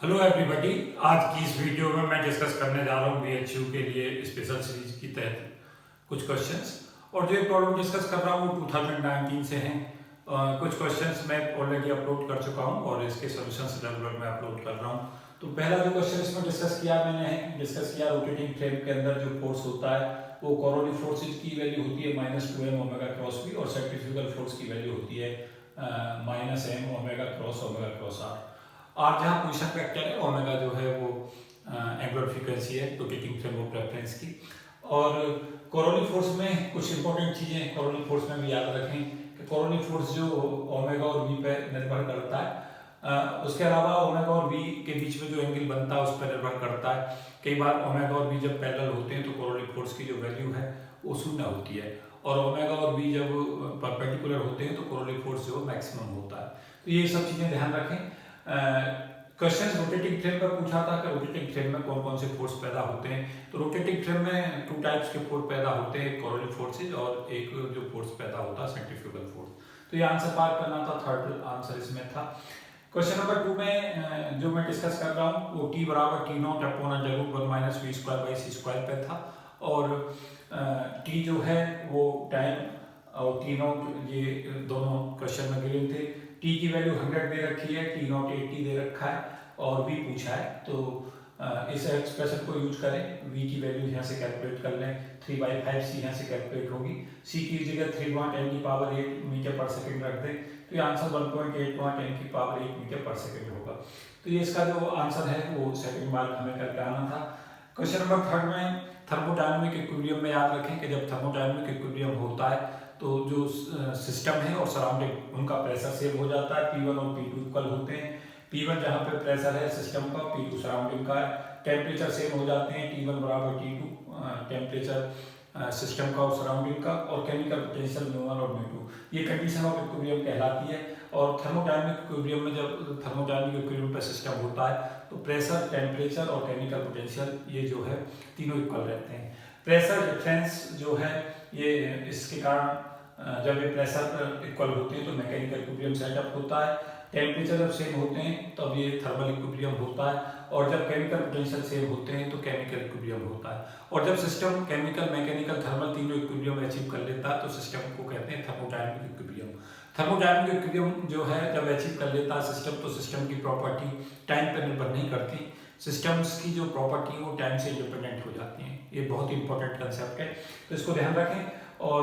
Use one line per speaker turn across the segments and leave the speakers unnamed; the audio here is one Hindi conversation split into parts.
Hello everybody. आज की इस वीडियो में मैं डिस्कस करने जा रहा हूँ बीएचयू के लिए स्पेशल सीरीज की तहत कुछ क्वेश्चंस। और जो ये प्रॉब्लम डिस्कस कर रहा हूँ वो 2019 से हैं। कुछ क्वेश्चंस मैं ऑलरेडी अपलोड कर चुका हूँ और इसके सॉल्यूशंस रेगुलर मैं अपलोड कर रहा हूँ। तो पहला जो क्वेश्चन इसमें डिस्कस किया रोटेटिंग फ्रेम के अंदर जो फोर्स होता है वो कोरोनरी फोर्सेज की वैल्यू होती है -2m ओमेगा क्रॉस v और सेंट्रीफ्यूगल फोर्स की वैल्यू होती है -m ओमेगा क्रॉस r। और जहाँ पोजिशन वेक्टर है ओमेगा जो है वो एंगुलर फ्रीक्वेंसी है रोटेटिंग फ्रेम ऑफ रेफरेंस की। और कोरोनरी फोर्स में कुछ इंपॉर्टेंट चीज़ें कोरोनरी फोर्स में भी याद रखें कि कोरोनरी फोर्स जो ओमेगा और वी पे निर्भर करता है। उसके अलावा ओमेगा और वी के बीच में जो एंगल बनता है उस पर निर्भर करता है। कई बार ओमेगा और वी जब पैरेलल होते हैं तो कोरोनरी फोर्स की जो वैल्यू है वो शून्य होती है, और ओमेगा और वी जब परपेंडिकुलर होते हैं तो कोरोनरी फोर्स जो मैक्सिमम होता है। तो ये सब चीज़ें ध्यान रखें। क्वेश्चन रोटेटिंग फ्रेम पर पूछा था कि रोटेटिंग फ्रेम में कौन कौन से फोर्स पैदा होते हैं। तो रोटेटिंग फ्रेम में 2 टाइप्स के फोर्स पैदा होते हैं, कोरोनरी फोर्सेज और एक जो फोर्स पैदा होता है सेंट्रीफ्यूगल फोर्स। तो ये आंसर पार करना था, थर्ड आंसर इसमें था। क्वेश्चन नंबर 2 में जो मैं डिस्कस कर रहा हूँ वो t बराबर T0 अपॉन √1 - v² पे था। और t जो है वो टाइम और T0 ये दोनों क्वेश्चन में गिवन थे। t की वैल्यू 100 दे रखी है, T0 80 दे रखा है और v पूछा है। तो इस एक्सप्रेशन को यूज करें, v की वैल्यू यहाँ से कैलकुलेट कर लें। 3/5c यहाँ से कैलकुलेट होगी। c की जगह 3.10⁸ मीटर पर सेकेंड रख दें तो ये आंसर 1.8 मीटर पर सेकेंड होगा। तो ये इसका जो आंसर है वो सेकेंड मार्क हमें करके आना था। क्वेश्चन नंबर 3 में थर्मोडायनामिक इक्विलिब्रियम में याद रखें कि जब थर्मोडायनामिक इक्विलिब्रियम होता है तो जो सिस्टम है और सराउंडिंग उनका प्रेशर सेम हो जाता है। P1 और P2 इक्वल होते हैं। P1 जहाँ पे प्रेशर है सिस्टम का, P2 सराउंडिंग का है। टेम्परेचर सेम हो जाते हैं, T1 बराबर T2 टेम्परेचर सिस्टम का और सराउंडिंग का। और केमिकल पोटेंशियल μ1 और μ2 ये कंडीशन ऑफ इक्विलिब्रियम कहलाती है। और थर्मोडायनामिक इक्विलिब्रियम में जब थर्मोडायनामिक इक्विलिब्रियम पे सिस्टम होता है तो प्रेशर, टेम्परेचर और केमिकल पोटेंशियल ये जो है तीनों इक्वल रहते हैं। प्रेशर डिफरेंस जो है ये इसके कारण जब ये प्रेशर इक्वल होते हैं तो मैकेनिकल इक्विलिब्रियम सेटअप होता है। टेम्परेचर जब सेम होते हैं तब ये थर्मल इक्विलिब्रियम होता है। और जब केमिकल पोटेंशियल सेम होते हैं तो केमिकल इक्विलिब्रियम होता है। और जब सिस्टम केमिकल, मैकेनिकल, थर्मल तीनों इक्विलिब्रियम अचीव कर लेता है तो सिस्टम को कहते हैं थर्मोडायनामिक इक्विलिब्रियम। थर्मोडायनामिक इक्विलिब्रियम जो है जब अचीव कर लेता है सिस्टम तो सिस्टम की प्रॉपर्टी टाइम पर निर्भर नहीं करती। सिस्टम्स की जो प्रॉपर्टी है वो टाइम से इंडिपेंडेंट हो जाती हैं। ये बहुत ही इंपॉर्टेंट कंसेप्ट है, तो इसको ध्यान रखें। और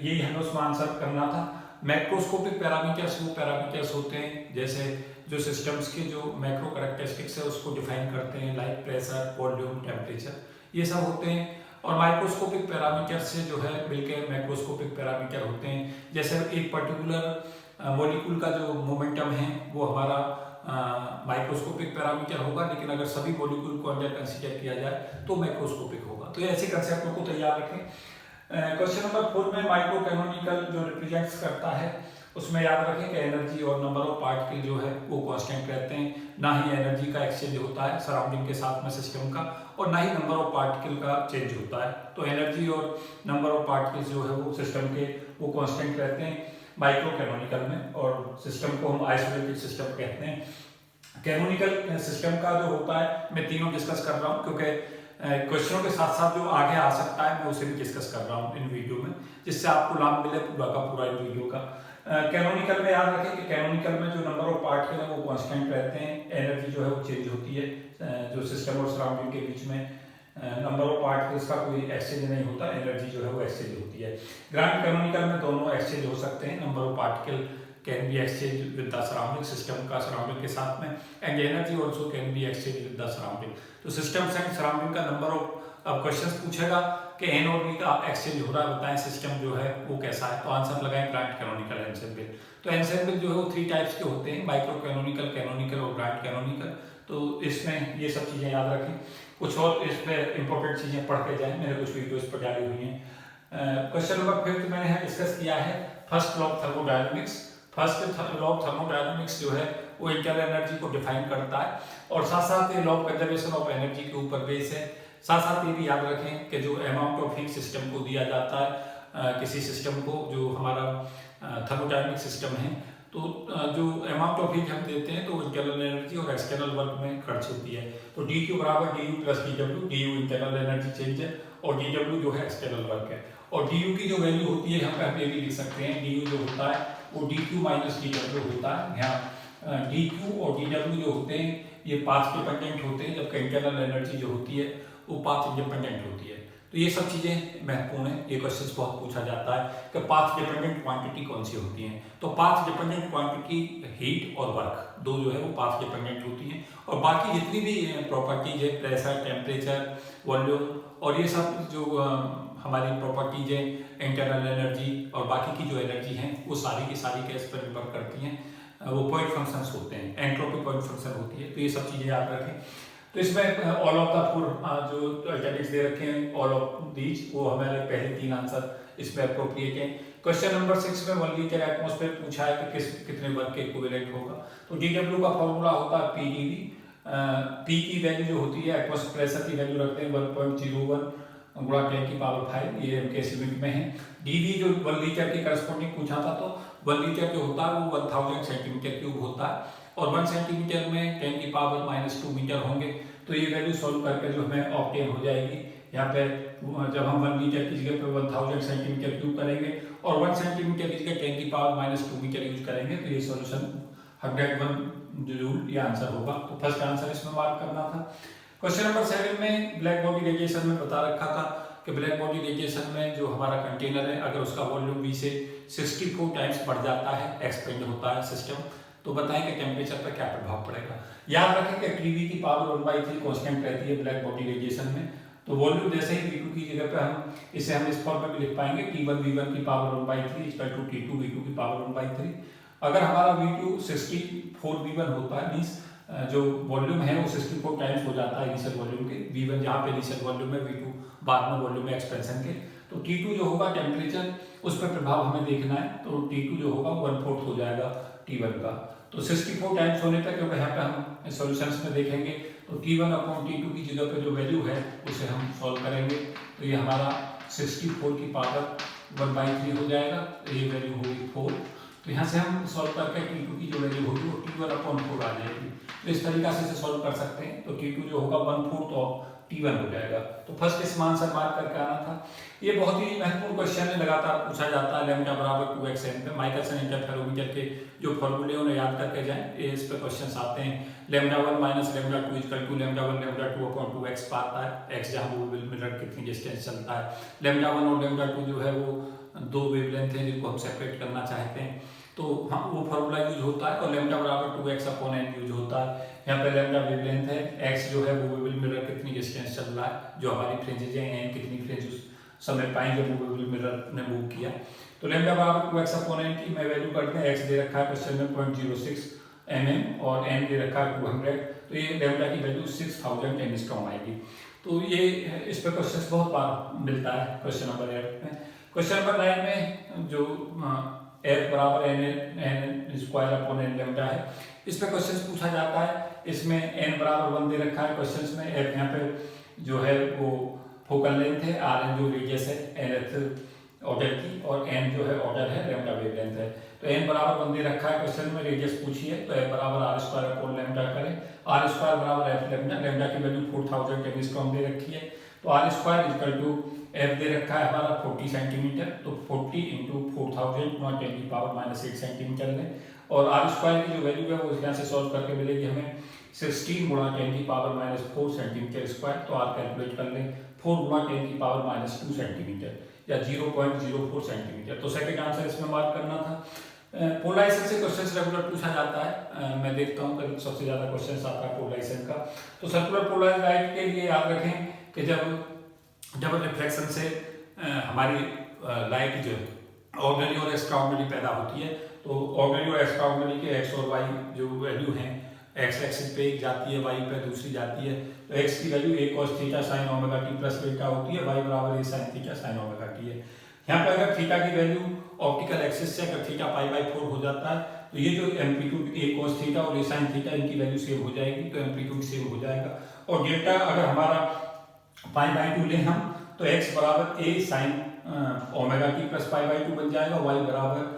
यही हमें उसमें आंसर करना था। मैक्रोस्कोपिक पैरामीटर्स वो पैरामीटर्स होते हैं जैसे जो सिस्टम्स के जो मैक्रो कैरेक्टरिस्टिक्स है उसको डिफाइन करते हैं, लाइक प्रेशर, वॉल्यूम, टेम्परेचर, ये सब होते हैं। और माइक्रोस्कोपिक पैरामीटर से जो है मिलकर मैक्रोस्कोपिक पैरामीटर होते हैं। जैसे एक पर्टिकुलर मॉलिक्यूल का जो मोमेंटम है वो हमारा माइक्रोस्कोपिक पैरामीटर होगा, लेकिन अगर सभी मॉलिक्यूल को अंडर कंसीडर किया जाए तो मैक्रोस्कोपिक होगा। तो ऐसे कंसेप्टों को तैयार रखें। क्वेश्चन नंबर 4 में माइक्रो कैनोनिकल जो रिप्रेजेंट्स करता है उसमें याद रखें कि एनर्जी और नंबर ऑफ पार्टिकल जो है वो कांस्टेंट रहते हैं। ना ही एनर्जी का एक्सचेंज होता है सराउंडिंग के साथ में सिस्टम का, और ना ही नंबर ऑफ पार्टिकल का चेंज होता है। तो एनर्जी और नंबर ऑफ पार्टिकल्स जो है वो सिस्टम के वो कांस्टेंट रहते हैं माइक्रो कैनोनिकल में। और सिस्टम को हम आइसोलेटेड सिस्टम कहते हैं। कैनोनिकल सिस्टम का जो होता है मैं तीनों डिस्कस कर रहा हूँ क्योंकि क्वेश्चनों के साथ साथ जो आगे आ सकता है मैं उसे भी डिस्कस कर रहा हूँ इन वीडियो में, जिससे आपको लाभ मिले पूरा का पूरा इन वीडियो का। कैनोनिकल में याद रखें कि कैनोनिकल में जो नंबर ऑफ पार्टिकल है वो कांस्टेंट रहते हैं। एनर्जी जो है वो चेंज होती है जो सिस्टम और सराउंडिंग के बीच में नंबर ऑफ पार्टिकल्स का कोई एक्सचेंज नहीं होता, एनर्जी जो है वो एक्सचेंज होती है। ग्रांड कैनोनिकल में दोनों एक्सचेंज हो सकते हैं, number of particle can be exchange with the surrounding, system का सराउंडिंग के साथ में, and energy also can be exchange with the surrounding. तो सिस्टम्स एंड सराउंडिंग का नंबर ऑफ अब क्वेश्चंस पूछेगा कि एन और वी का एक्सचेंज हो रहा है, बताएं सिस्टम जो है वो कैसा है। तो आंसर लगाएं ग्रांड कैनोनिकल, एनसेम्बल। तो एनसेम्बल जो है वो 3 टाइप्स के होते हैं, माइक्रो कैनोनिकल, कैनोनिकल और ग्रांड कैनोनिकल। तो इसमें ये सब चीज़ें याद रखें। कुछ और इस पर इंपॉर्टेंट चीज़ें पढ़ के जाएं, मेरे कुछ वीडियोस पर डाली हुई हैं। क्वेश्चन नंबर 5 मैंने यहाँ डिस्कस किया है first law of thermodynamics. First law of thermodynamics जो है वो इंटरनल एनर्जी को डिफाइन करता है, और साथ साथ ये law of conservation of energy के ऊपर बेस है। साथ साथ ये भी याद रखें कि जो अमाउंट ऑफ हीट सिस्टम को दिया जाता है किसी सिस्टम को, जो हमारा थर्मोडायनामिक सिस्टम है तो जो अमाउंट ऑफ हीट हम देते हैं तो इंटरनल एनर्जी और एक्सटर्नल वर्क में खर्च होती है। तो डी क्यू बराबर D you plus D W, D you internal energy change है और डी डब्ल्यू जो है एक्सटर्नल वर्क है। और डी यू की जो वैल्यू होती है यहाँ पे आप ये भी लिख सकते हैं, डी यू जो होता है वो D Q minus D W होता है। यहाँ डी क्यू और डी डब्ल्यू जो होते हैं ये पाथ डिपेंडेंट होते हैं, जबकि इंटरनल एनर्जी जो होती है वो पाथ इंडिपेंडेंट होती है। तो ये सब चीज़ें महत्वपूर्ण है, ये क्वेश्चन बहुत पूछा जाता है कि पाथ डिपेंडेंट क्वांटिटी कौन सी होती हैं। तो पाथ डिपेंडेंट क्वांटिटी हीट और वर्क दो जो है वो पाथ डिपेंडेंट होती हैं, और बाकी जितनी भी प्रॉपर्टीज है प्रेशर, टेम्परेचर, वॉल्यूम और ये सब जो हमारी प्रॉपर्टीज है, इंटरनल एनर्जी और बाकी की जो एनर्जी हैं वो सारी की सारी गैस पर निर्भर करती हैं, वो पॉइंट फंक्शंस होते हैं, एंट्रोपी पॉइंट फंक्शन होती है। तो ये सब चीज़ें याद रखें। तो इसमें ऑल ऑफ द फोर जो अल्टरनेटिव्स दे रखे हैं, ऑल ऑफ दीज, वो हमारे पहले 3 आंसर इसमें अप्रोप्रिएट हैं। क्वेश्चन नंबर 6 में 1 लीटर एटमॉस्फेयर पूछा है कि कितने वर्क के इक्विवेलेंट होगा। तो डीडब्ल्यू का फॉर्मूला होता है पीडीवी। पी की वैल्यू जो होती है एटमॉस्फेयर प्रेशर की वैल्यू रखते हैं 1.01 गुणा 10 की पावर 5, ये MK लिमिट में है। डीवी जो 1 लीटर के करस्पॉन्डिंग पूछा था, तो 1 लीटर जो होता है वो 1000 सेंटीमीटर क्यूब होता है और 1 सेंटीमीटर में 10 की पावर -2 मीटर होंगे। तो ये वैल्यू सॉल्व करके जो हमें ऑब्टेन हो जाएगी। यहाँ पे जब हम 1 लीटर की जगह पे 1000 सेंटीमीटर क्यूब करेंगे और 1 सेंटीमीटर की जगह 10 की पावर -2 मीटर यूज करेंगे तो ये सॉल्यूशन 101 जूल ये आंसर होगा। तो फर्स्ट आंसर इसमें मार्क करना था। क्वेश्चन नंबर 7 में ब्लैक बॉडी रेडिएशन में बता रखा था कि ब्लैक बॉडी रेडिएशन में जो हमारा कंटेनर है अगर उसका वॉल्यूम V से 64 टाइम्स बढ़ जाता है, एक्सपेंड होता है सिस्टम, तो बताएं कि टेम्परेचर पर क्या प्रभाव पड़ेगा। याद रखें कि टीवी की पावर 1/3 कांस्टेंट रहती है ब्लैक बॉडी रेडिएशन में। तो वॉल्यूम जैसे ही V2 की जगह पे हम इस फॉर्म में भी लिख पाएंगे, T1 V1 की power 1/3 equal to T2 V2 की पावर 1/3। अगर हमारा V2 64 V1 होता है, मींस जो वॉल्यूम है वो 64 टाइम्स हो जाता है इनिशियल वॉल्यूम के, V1 जहाँ पे इनिशियल वॉल्यूम है, V2 बाद में वॉल्यूम है एक्सपेंशन के। तो T2 जो होगा टेम्परेचर, उस पर प्रभाव हमें देखना है। तो T2 जो होगा 1/4 हो जाएगा T1 का। तो 64 टाइम्स होने पर, क्योंकि यहाँ पे हम सॉल्यूशंस में देखेंगे, तो T1 अपॉन T2 की जगह पे जो वैल्यू है उसे हम सॉल्व करेंगे। तो ये हमारा 64 की पावर 1/3 हो जाएगा, तो ये वैल्यू होगी 4। तो यहाँ से हम सॉल्व करके T2 की जो वैल्यू होगी वो T1 अपॉन 4 आ जाएगी। तो इस तरीका से इसे सॉल्व कर सकते हैं। तो T2 जो होगा 1/4 ऑफ T1 हो जाएगा। तो फर्स्ट इसमें आंसर मार्क करके आना था। ये बहुत ही महत्वपूर्ण क्वेश्चन है, लगातार पूछा जाता है। लैम्डा बराबर 2xn पे माइकलसन इंटरफेरोमीटर के जो फॉर्मूले उन्हें याद करके जाएं, ये इस पे क्वेश्चंस आते हैं। λ1 minus λ2 equal to λ1 λ2 upon 2x पाता है, x जहां मूवेबल मिरर कितनी डिस्टेंस चलता है। λ1 और λ2 जो है वो दो वेवलेंथ है जिनको हम सेपरेट करना चाहते हैं, तो हम वो फार्मूला यूज होता है। और लैम्डा बराबर 2x अपॉन n यूज होता है। यहाँ पे लैम्डा वेवलेंथ है, x जो है मूवेबल मिरर कितनी डिस्टेंस चल रहा है, जो हमारी फ्रिंजेज हैं, n कितनी फ्रिंज उस समय पाएं जब मूवेबल मिरर ने मूव किया। तो लैम्डा बराबर 2x अपॉन n की मैं वैल्यू करते हैं। x दे रखा है क्वेश्चन में 0.06 mm और n दे रखा है 200। तो ये लैम्डा की वैल्यू 6000 एंगस्ट्रॉम आएगी। तो ये इस पे क्वेश्चन बहुत बार मिलता है क्वेश्चन नंबर 8 में। क्वेश्चन नंबर 9 में जो F बराबर n square upon n lambda है, इस पे क्वेश्चन पूछा जाता है। इसमें n बराबर 1 दे रखा है क्वेश्चन में। F यहाँ पे जो है वो फोकल लेंथ है, Rn जो रेडियस है nth ऑर्डर की, और n जो है ऑर्डर है, लैम्डा वेवलेंथ है। तो n बराबर 1 दे रखा है क्वेश्चन में, रेडियस पूछी है, तो F बराबर r स्क्वायर अपॉन लैम्डा करें। r स्क्वायर बराबर f लैम्डा, लैम्डा की वैल्यू 4000 एंगस्ट्रॉम दे रखी है। तो r square equal to f दे रखा है हमारा 40 सेंटीमीटर, तो 40 इंटू 4000 गुणा 10 की पावर -8 सेंटीमीटर लें। और r स्क्वायर की जो वैल्यू है वो यहाँ से सॉल्व करके मिलेगी हमें 16 गुणा 10 की पावर -4 सेंटीमीटर स्क्वायर। तो r कैलकुलेट कर लें, 4 गुणा 10 की पावर -2 सेंटीमीटर या 0.04 सेंटीमीटर। तो सेकंड आंसर इसमें मार्क करना था। पोलराइजेशन से क्वेश्चन रेगुलर पूछा जाता है, मैं देखता हूँ कभी सबसे ज्यादा क्वेश्चन आता है पोलराइजेशन का। तो सर्कुलर पोलराइज्ड लाइट के लिए याद रखें कि जब डबल रिफ्लेक्शन से हमारी लाइट जो ऑर्डिनरी और एक्स्ट्राऑर्डिनरी पैदा होती है, तो ऑर्डिनरी और एक्स्ट्राऑर्डिनरी के x और y जो वैल्यू हैं, x एक्सिस पे एक जाती है, y पे दूसरी जाती है। तो x की value a cos theta sin omega t plus beta होती है, y बराबर a sin theta sin omega t है। यहाँ पे अगर थीटा की वैल्यू ऑप्टिकल एक्सिस से अगर थीटा π/4 हो जाता है, तो ये जो एम्पलीट्यूड a cos थीटा और a sin थीटा इनकी वैल्यू सेम हो जाएगी, तो एम्पलीट्यूड सेम हो जाएगा। और डेल्टा अगर हमारा π/2 लें हम, तो x बराबर a sin omega t plus π/2 बन जाएगा, y बराबर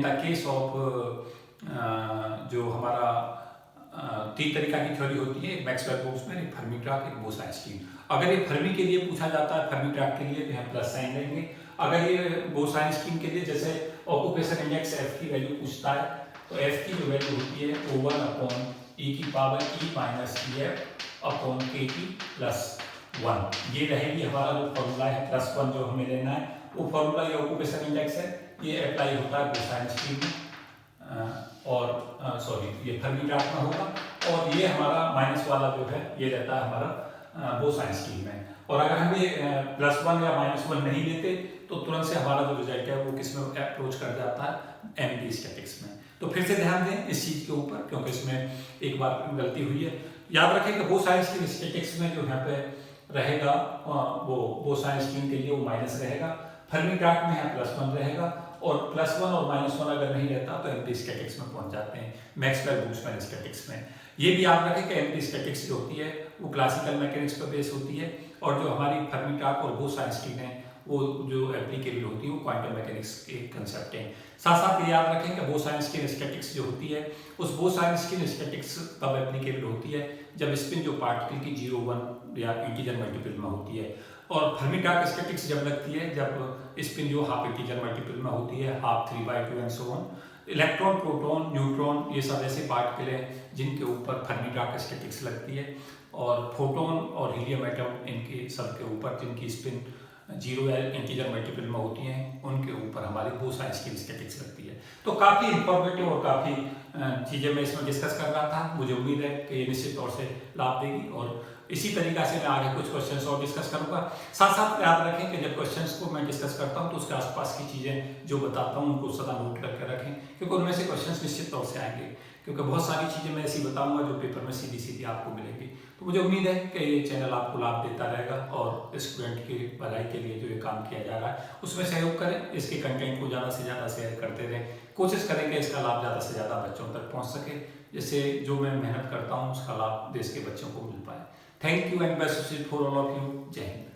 इन द केस ऑफ जो हमारा तीन तरीका की थ्योरी होती है, मैक्सवेल बोल्ट्जमैन, एक फर्मी क्लार्क, एक बोस-आइंस्टीन। अगर ये फर्मी के लिए पूछा जाता है, फर्मी क्लार्क के लिए, तो यहाँ प्लस साइन लेंगे। अगर ये बोस-आइंस्टीन के लिए जैसे ऑक्यूपेशन इंडेक्स एफ की वैल्यू पूछता है, तो एफ की जो वैल्यू होती है वो 1 अपॉन ई की power E minus E F upon के की प्लस 1, ये रहेगी हमारा जो फॉर्मूला है प्लस 1 जो हमें लेना है। वो फॉर्मूला ये ऑक्यूपेशन इंडेक्स है, ये अप्लाई होता है बोस-आइंस्टीन में और सॉरी ये फर्मी क्लार्क में होगा, और ये हमारा माइनस वाला जो है ये रहता है हमारा बोस-आइंस्टीन में। और अगर हम ये +1 या -1 नहीं लेते तो तुरंत से हमारा जो रिजल्ट है वो किस में अप्रोच कर जाता है, एम्प्टी स्टैटिक्स में। तो फिर से ध्यान दें इस चीज़ के ऊपर, क्योंकि इसमें एक बार गलती हुई है। याद रखें कि बोस-आइंस्टीन स्टैटिक्स में जो यहाँ पे रहेगा वो बोस-आइंस्टीन के लिए वो माइनस रहेगा, फर्मी क्लार्क में यहाँ +1 रहेगा, और +1 और -1 अगर नहीं रहता तो एम्प्टी स्टैटिक्स में पहुंच जाते हैं, मैक्सवेल बोल्ट्जमैन स्टैटिक्स में। ये भी याद रखें कि एम्प्टी स्टैटिक्स जो होती है वो क्लासिकल मैकेनिक्स पर बेस होती है, और जो हमारी फर्मी-टाक और बोस-आइंस्टीन है वो जो एप्लीकेबल होती है वो क्वांटम मैकेनिक्स के कंसेप्ट हैं। साथ साथ ये याद रखें कि बोस-आइंस्टीन स्टैटिक्स जो होती है उस बोस-आइंस्टीन स्टैटिक्स तब एप्लीकेबल होती है जब स्पिन जो पार्टिकल की 0, 1 या इंटीजर मल्टीपल में होती है, और फर्मी-टाक स्टैटिक्स जब लगती है जब स्पिन जो हाफ इंटीजर मल्टीपल में होती है, half 3/2 and so on. Electron, proton, neutron ये सब ऐसे पार्टिकल हैं जिनके ऊपर फर्मी-टाक स्टैटिक्स लगती है, और फोटोन और हीलियम एटम इनके सब के ऊपर जिनकी स्पिन 0 या इंटीजर मल्टीपल में होती हैं उनके ऊपर हमारी बोस-आइंस्टीन स्टैटिक्स लगती है। तो काफ़ी इंफॉर्मेटिव और काफ़ी चीज़ें मैं इसमें डिस्कस कर रहा था। मुझे उम्मीद है कि ये निश्चित तौर से लाभ देगी, और इसी तरीका से मैं आगे कुछ क्वेश्चंस और डिस्कस करूंगा। साथ साथ याद रखें कि जब क्वेश्चंस को मैं डिस्कस करता हूं तो उसके आसपास की चीज़ें जो बताता हूं उनको सदा नोट करके रखें, क्योंकि उनमें से क्वेश्चंस निश्चित तौर से आएंगे, क्योंकि बहुत सारी चीज़ें मैं ऐसी बताऊंगा जो पेपर में सीधी सीधी आपको मिलेंगी। तो मुझे उम्मीद है कि ये चैनल आपको लाभ देता रहेगा, और स्टूडेंट की भलाई के लिए जो ये काम किया जा रहा है उसमें सहयोग करें, इसके कंटेंट को ज़्यादा से ज़्यादा शेयर करते रहें, कोशिश करें कि इसका लाभ ज़्यादा से ज़्यादा बच्चों तक पहुँच सके, जिससे जो मैं मेहनत करता हूँ उसका लाभ देश के बच्चों को मिल पाए। Thank you and best wishes for all of you. जय हिंद।